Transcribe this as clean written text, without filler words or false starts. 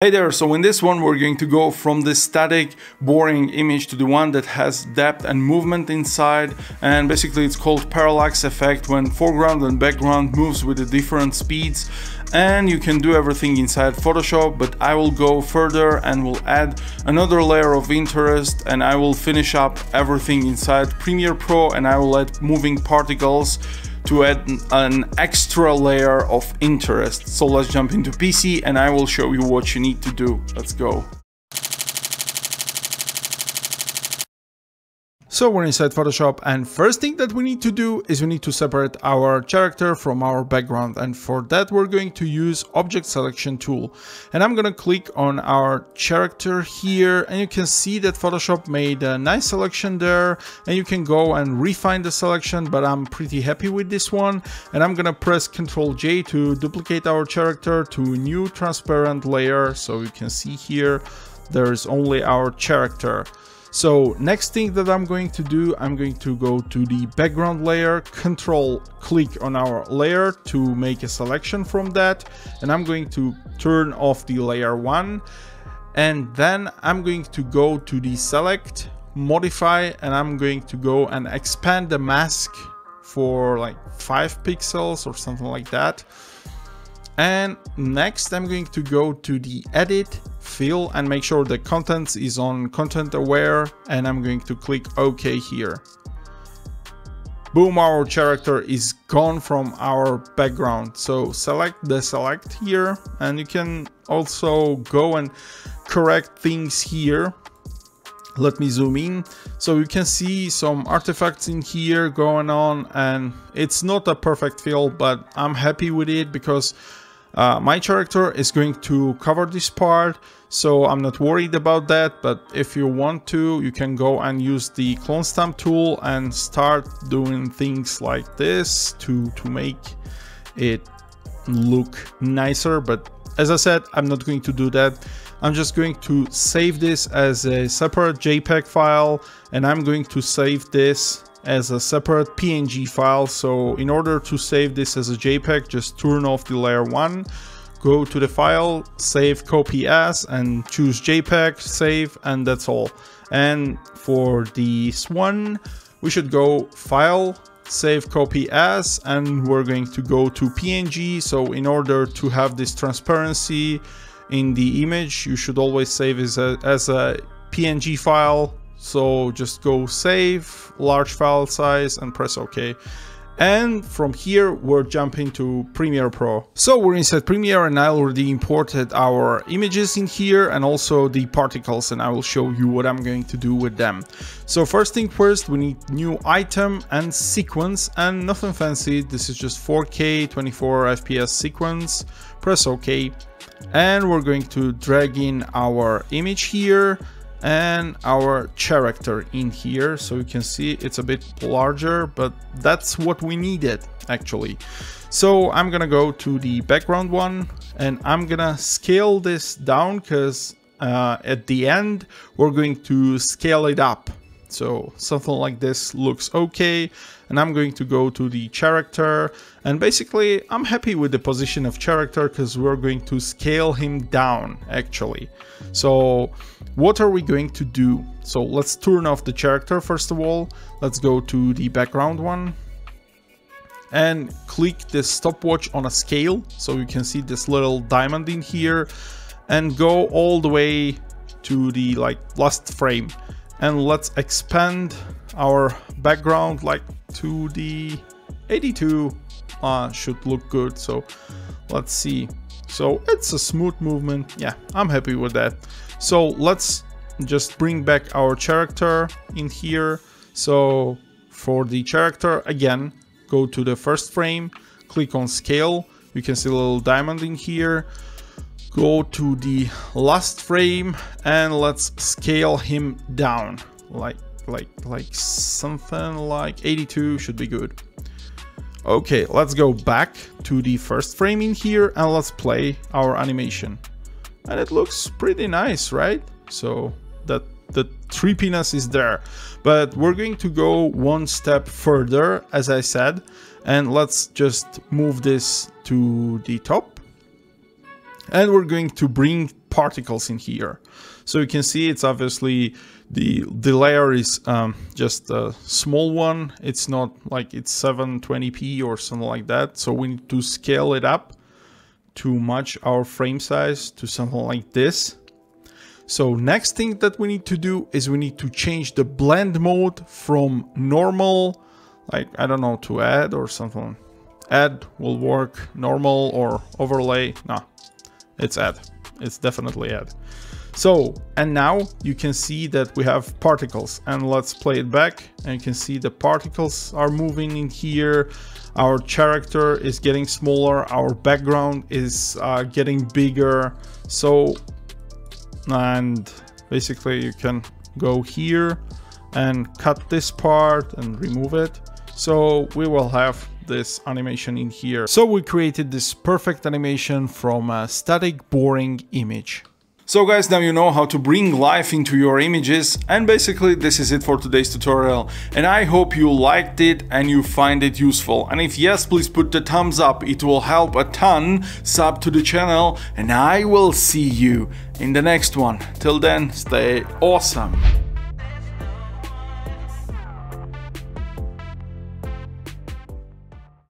Hey there, so in this one we're going to go from the static boring image to the one that has depth and movement inside, and basically it's called parallax effect when foreground and background moves with the different speeds, and you can do everything inside Photoshop, but I will go further and will add another layer of interest, and I will finish up everything inside Premiere Pro, and I will add moving particles to add an extra layer of interest. So let's jump into PC and I will show you what you need to do. Let's go. So we're inside Photoshop, and first thing that we need to do is we need to separate our character from our background, and for that we're going to use object selection tool, and I'm gonna click on our character here, and you can see that Photoshop made a nice selection there, and you can go and refine the selection, but I'm pretty happy with this one, and I'm gonna press Ctrl J to duplicate our character to a new transparent layer. So you can see here there's only our character. So next thing that I'm going to do, I'm going to go to the background layer, Control click on our layer to make a selection from that, and I'm going to turn off the layer 1, and then I'm going to go to the select, modify, and I'm going to go and expand the mask for like 5 pixels or something like that. And next I'm going to go to the edit, fill, and make sure the contents is on content aware, and I'm going to click OK here. Boom, our character is gone from our background. So select the select here, and you can also go and correct things here. Let me zoom in. So you can see some artifacts in here going on, and it's not a perfect fill, but I'm happy with it because my character is going to cover this part, so I'm not worried about that. But if you want to, you can go and use the clone stamp tool and start doing things like this to make it look nicer. But as I said, I'm not going to do that. I'm just going to save this as a separate JPEG file, and I'm going to save this as a separate PNG file. So in order to save this as a JPEG, just turn off the layer 1, go to the file, save, copy as, and choose JPEG, save, and that's all. And for this one, we should go file, save, copy as, and we're going to go to PNG. So in order to have this transparency in the image, you should always save as a PNG file. So just go save, large file size, and press OK. And from here we're jumping to Premiere Pro. So we're inside Premiere, and I already imported our images in here and also the particles, and I will show you what I'm going to do with them. So first thing first, we need new item and sequence, and nothing fancy. This is just 4K 24 FPS sequence. Press OK, and we're going to drag in our image here and our character in here. So you can see it's a bit larger, but that's what we needed actually. So I'm gonna go to the background one, and I'm gonna scale this down because at the end we're going to scale it up. So something like this looks okay. And I'm going to go to the character, and basically I'm happy with the position of character because we're going to scale him down actually. So what are we going to do? So let's turn off the character first of all. Let's go to the background one and click the stopwatch on a scale, so you can see this little diamond in here, and go all the way to the last frame, and let's expand our background to the 82. Should look good. So let's see. So it's a smooth movement. Yeah, I'm happy with that. So let's just bring back our character in here. So for the character, again, go to the first frame, click on scale. You can see a little diamond in here. Go to the last frame, and let's scale him down like something like 82 should be good. Okay, let's go back to the first frame in here, and let's play our animation, and it looks pretty nice, right? So that the trippiness is there, but we're going to go one step further, as I said, and let's just move this to the top, and we're going to bring particles in here. So you can see it's obviously the layer is just a small one. It's not like it's 720p or something like that. So we need to scale it up to match our frame size to something like this. So next thing that we need to do is we need to change the blend mode from normal, like I don't know, to add or something. Add will work, normal or overlay. No, it's add. It's definitely add. So, and now you can see that we have particles, and let's play it back, and you can see the particles are moving in here. Our character is getting smaller, our background is getting bigger. So, and basically you can go here and cut this part and remove it. So we will have this animation in here. So we created this perfect animation from a static boring image. So guys, now you know how to bring life into your images, and basically this is it for today's tutorial, and I hope you liked it and you find it useful, and if yes, please put the thumbs up, it will help a ton. Sub to the channel, and I will see you in the next one. Till then, stay awesome.